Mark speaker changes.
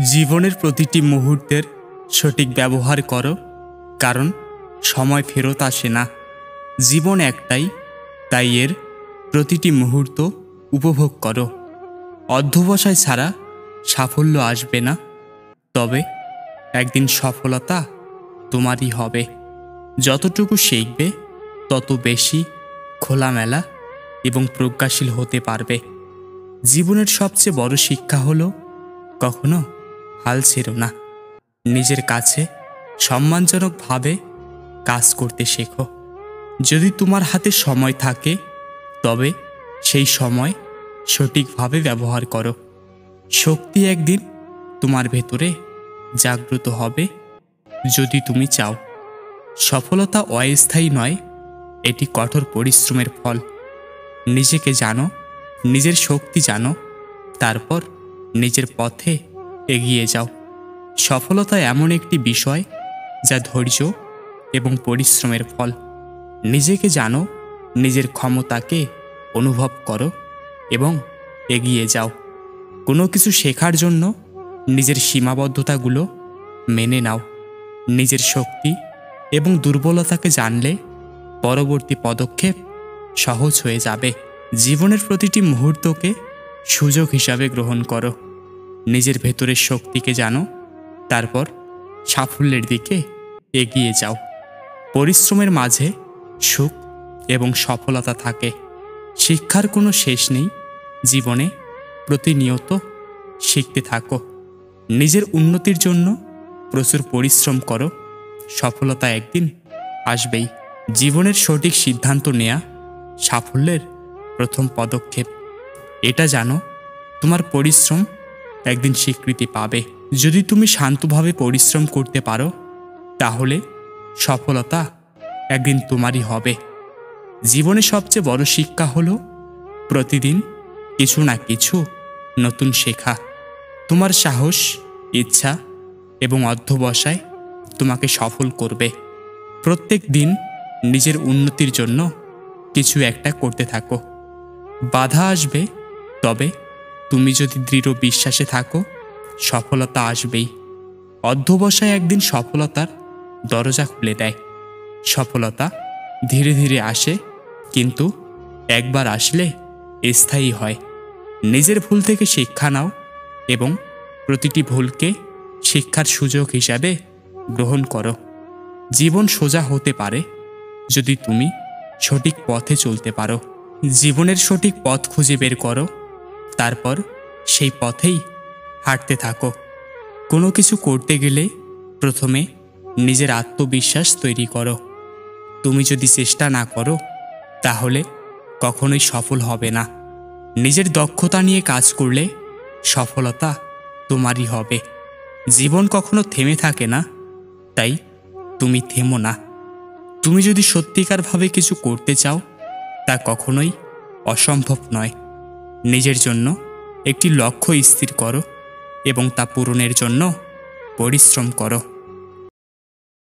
Speaker 1: জীবনের প্রতিটি মুহূর্তের সঠিক ব্যবহার করো, কারণ সময় ফেরত আসে না। জীবন একটাই, তাই এর প্রতিটি মুহূর্ত উপভোগ করো। অধ্যবসায় ছাড়া সাফল্য আসবে না, তবে একদিন সফলতা তোমারই হবে। যতটুকু শিখবে তত বেশি খোলামেলা এবং প্রজ্ঞাশীল হতে পারবে। জীবনের সবচেয়ে বড় শিক্ষা হলো কখনো হাল ছেড়ো না। নিজের কাছে সম্মানজনকভাবে কাজ করতে শেখো। যদি তোমার হাতে সময় থাকে, তবে সেই সময় সঠিকভাবে ব্যবহার করো। শক্তি একদিন তোমার ভেতরে জাগ্রত হবে যদি তুমি চাও। সফলতা অস্থায়ী নয়, এটি কঠোর পরিশ্রমের ফল। নিজেকে জানো, নিজের শক্তি জানো, তারপর নিজের পথে এগিয়ে যাও। সফলতা এমন একটি বিষয় যা ধৈর্য এবং পরিশ্রমের ফল। নিজেকে জানো, নিজের ক্ষমতাকে অনুভব করো এবং এগিয়ে যাও। কোনো কিছু শেখার জন্য নিজের সীমাবদ্ধতাগুলো মেনে নাও। নিজের শক্তি এবং দুর্বলতাকে জানলে পরবর্তী পদক্ষেপ সহজ হয়ে যাবে। জীবনের প্রতিটি মুহূর্তকে সুযোগ হিসাবে গ্রহণ করো। নিজের ভেতরের শক্তিকে জানো, তারপর সাফল্যের দিকে এগিয়ে যাও। পরিশ্রমের মাঝে সুখ এবং সফলতা থাকে। শিক্ষার কোনো শেষ নেই। জীবনে প্রতিনিয়ত শিখতে থাকো। নিজের উন্নতির জন্য প্রচুর পরিশ্রম করো। সফলতা একদিন আসবেই। জীবনের সঠিক সিদ্ধান্ত নেওয়া সাফল্যের প্রথম পদক্ষেপ। এটা জানো, তোমার পরিশ্রম একদিন স্বীকৃতি পাবে। যদি তুমি শান্তভাবে পরিশ্রম করতে পারো, তাহলে সফলতা একদিন তোমারই হবে। জীবনে সবচেয়ে বড় শিক্ষা হলো প্রতিদিন কিছু না কিছু নতুন শেখা। তোমার সাহস, ইচ্ছা এবং অধ্যবসায় তোমাকে সফল করবে। প্রত্যেক দিন নিজের উন্নতির জন্য কিছু একটা করতে থাকো। বাধা আসবে, তবে তুমি যদি দৃঢ় বিশ্বাসে থাকো, সফলতা আসবেই। অধ্যবসায় একদিন সফলতার দরজা খুলে দেয়। সফলতা ধীরে ধীরে আসে, কিন্তু একবার আসলে স্থায়ী হয়। নিজের ভুল থেকে শিক্ষা নাও এবং প্রতিটি ভুলকে শিক্ষার সুযোগ হিসাবে গ্রহণ করো। জীবন সোজা হতে পারে যদি তুমি সঠিক পথে চলতে পারো। জীবনের সঠিক পথ খুঁজে বের করো, তারপর সেই পথেই হাঁটতে থাকো। কোনো কিছু করতে গেলে প্রথমে নিজের আত্মবিশ্বাস তৈরি করো। তুমি যদি চেষ্টা না করো, তাহলে কখনোই সফল হবে না। নিজের দক্ষতা নিয়ে কাজ করলে সফলতা তোমারই হবে। জীবন কখনো থেমে থাকে না, তাই তুমি থেমো না। তুমি যদি সত্যিকারভাবে কিছু করতে চাও, তা কখনোই অসম্ভব নয়। নিজের জন্য একটি লক্ষ্য স্থির করো এবং তা পূরণের জন্য পরিশ্রম করো।